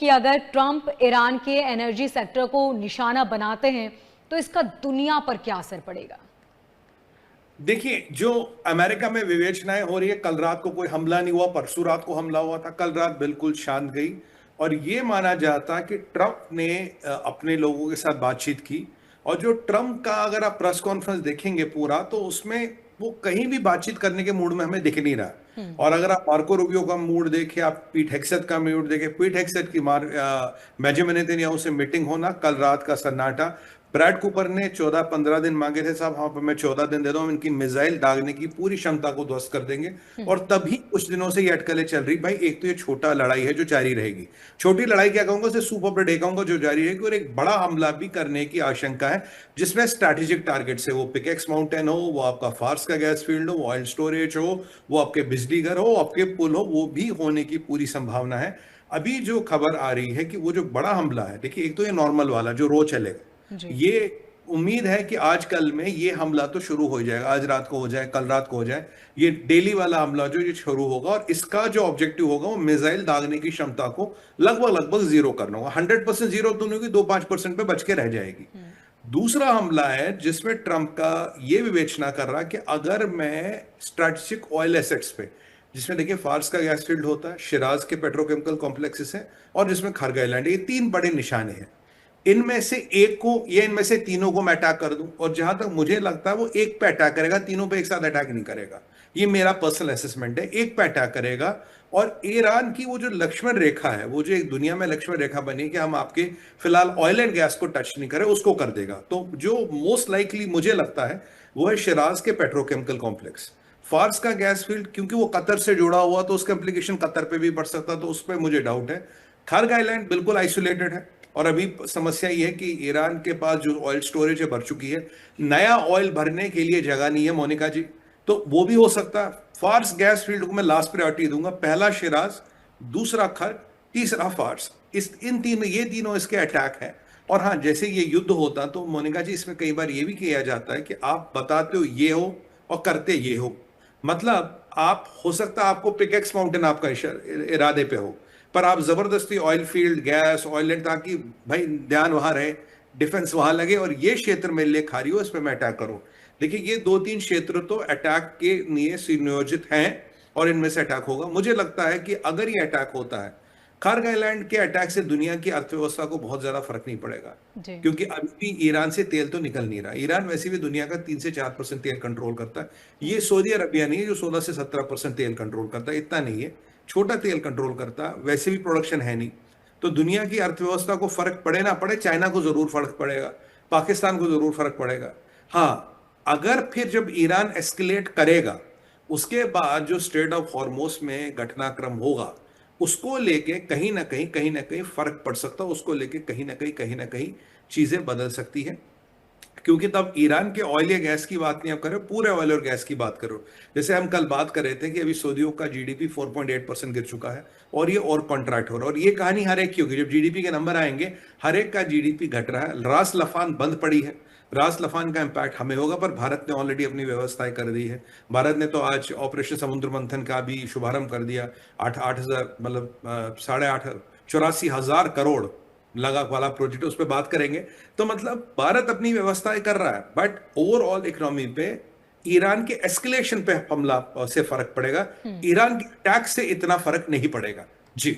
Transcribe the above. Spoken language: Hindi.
कि अगर ट्रंप ईरान के एनर्जी सेक्टर को निशाना बनाते हैं तो इसका दुनिया पर क्या असर पड़ेगा? देखिए, जो अमेरिका में विवेचनाएं हो रही है, कल रात को कोई हमला नहीं हुआ, परसों रात को हमला हुआ था, कल रात बिल्कुल शांत गई। और ये माना जाता कि ट्रंप ने अपने लोगों के साथ बातचीत की। और जो ट्रंप का अगर आप प्रेस कॉन्फ्रेंस देखेंगे पूरा, तो उसमें वो कहीं भी बातचीत करने के मूड में हमें दिख नहीं रहा। और अगर आप मार्को रूबियो का मूड देखें, आप पीट हेग्सेथ का मूड देखें, पीट हेग्सेथ की बेंजामिन नेतन्याहू से मीटिंग होना, कल रात का सन्नाटा। ब्रैड कूपर ने 14-15 दिन मांगे थे, साहब हाँ मैं 14 दिन दे दूं, हम इनकी मिसाइल दागने की पूरी क्षमता को ध्वस्त कर देंगे। और तभी कुछ दिनों से ये अटकलें चल रही। भाई, एक तो ये छोटा लड़ाई है जो जारी रहेगी, छोटी लड़ाई क्या कहूंगा, उसे सूप ऑफ द डे कहूंगा, जो जारी रहेगी। और एक बड़ा हमला भी करने की आशंका है, जिसमें स्ट्रैटेजिक टारगेट से, वो पिकेक्स माउंटेन हो, वो आपका फार्स का गैस फील्ड हो, वो ऑयल स्टोरेज हो, वो आपके बिजली घर हो, आपके पुल हो, वो भी होने की पूरी संभावना है। अभी जो खबर आ रही है कि वो जो बड़ा हमला है, देखिए एक तो ये नॉर्मल वाला जो रोज चलेगा, जी। ये उम्मीद है कि आज कल में ये हमला तो शुरू हो जाएगा, आज रात को हो जाए, कल रात को हो जाए। ये डेली वाला हमला जो ये शुरू होगा, और इसका जो ऑब्जेक्टिव होगा वो मिसाइल दागने की क्षमता को लगभग लगभग जीरो करना होगा। 100% जीरो तो नहीं होगी, 2-5% पे बच के रह जाएगी। दूसरा हमला है जिसमें ट्रंप का ये विवेचना कर रहा है कि अगर मैं स्ट्रेटेजिक ऑयल एसेट्स पे, जिसमें देखिए फार्स का गैस फील्ड होता है, शिराज के पेट्रोकेमिकल कॉम्प्लेक्सेस हैं, और जिसमें खरग आइलैंड, ये तीन बड़े निशाने हैं। इनमें से एक को या इनमें से तीनों को मैं अटैक कर दूं, और जहां तक मुझे लगता है वो एक पे अटैक करेगा, तीनों पे एक साथ अटैक नहीं करेगा। ये मेरा पर्सनल असेसमेंट है, एक पे अटैक करेगा। और ईरान की वो जो लक्ष्मण रेखा है, वो जो एक दुनिया में लक्ष्मण रेखा बनी कि हम आपके फिलहाल ऑयल एंड गैस को टच नहीं करें, उसको कर देगा। तो जो मोस्ट लाइकली मुझे लगता है वो है शिराज के पेट्रोकेमिकल कॉम्प्लेक्स। फार्स का गैस फील्ड क्योंकि वो कतर से जुड़ा हुआ, तो उसका इंप्लीकेशन कतर पे भी पड़ सकता, तो उस पर मुझे डाउट है। खर्ग आइलैंड बिल्कुल आइसोलेटेड है, और अभी समस्या ये है कि ईरान के पास जो ऑयल स्टोरेज है भर चुकी है, नया ऑयल भरने के लिए जगह नहीं है, मोनिका जी। तो वो भी हो सकता है। फार्स गैस फील्ड को मैं लास्ट प्रायोरिटी दूंगा, पहला शिराज, दूसरा खर्ग, तीसरा फार्स। ये तीनों इसके अटैक है। और हाँ, जैसे ये युद्ध होता, तो मोनिका जी इसमें कई बार ये भी किया जाता है कि आप बताते हो ये हो और करते ये हो। मतलब आप, हो सकता है आपको पिकेक्स माउंटेन आपका इरादे पे हो, पर आप जबरदस्ती ऑयल फील्ड, गैस, ऑयल, ताकि भाई ध्यान वहां रहे, डिफेंस वहां लगे, और ये क्षेत्र मेरे लिए खारी हो, इस पर मैं अटैक करूं। देखिए, ये 2-3 क्षेत्र तो अटैक के लिए सुनियोजित हैं, और इनमें से अटैक होगा। मुझे लगता है कि अगर ये अटैक होता है, खार्ग आइलैंड के अटैक से दुनिया की अर्थव्यवस्था को बहुत ज्यादा फर्क नहीं पड़ेगा। जी। क्योंकि अभी भी ईरान से तेल तो निकल नहीं रहा। ईरान वैसे भी दुनिया का 3 से 4% तेल कंट्रोल करता है। ये सऊदी अरबिया नहीं है जो 16 से 17% तेल कंट्रोल करता है, इतना नहीं है, छोटा तेल कंट्रोल करता है, वैसे भी प्रोडक्शन है नहीं। तो दुनिया की अर्थव्यवस्था को फर्क पड़े ना पड़े, चाइना को जरूर फर्क पड़ेगा, पाकिस्तान को जरूर फर्क पड़ेगा। हाँ, अगर फिर जब ईरान एस्केलेट करेगा, उसके बाद जो स्ट्रेट ऑफ हॉर्मोस में घटनाक्रम होगा, उसको लेके कहीं ना कहीं फर्क पड़ सकता है, उसको लेके कहीं ना कहीं चीजें बदल सकती है। क्योंकि तब ईरान के ऑयल या गैस की बात नहीं आप कर रहे हो, पूरे ऑयल और गैस की बात करो। जैसे हम कल बात कर रहे थे कि अभी सऊदियों का जीडीपी 4.8% गिर चुका है, और ये और कॉन्ट्रैक्ट हो रहा है। और ये कहानी हर एक की होगी, जब जीडीपी के नंबर आएंगे, हर एक का जीडीपी घट रहा है। रास लफान बंद पड़ी है, रास लफान का इंपैक्ट हमें होगा, पर भारत ने ऑलरेडी अपनी व्यवस्थाएं कर दी है। भारत ने तो आज ऑपरेशन समुद्र मंथन का भी शुभारंभ कर दिया। 8,000 मतलब 8.5 84,000 करोड़ लगा वाला प्रोजेक्ट, उस पर बात करेंगे। तो मतलब भारत अपनी व्यवस्थाएं कर रहा है, बट ओवरऑल इकोनॉमी पे ईरान के एस्केलेशन पे हमला से फर्क पड़ेगा, ईरान के अटैक से इतना फर्क नहीं पड़ेगा। जी।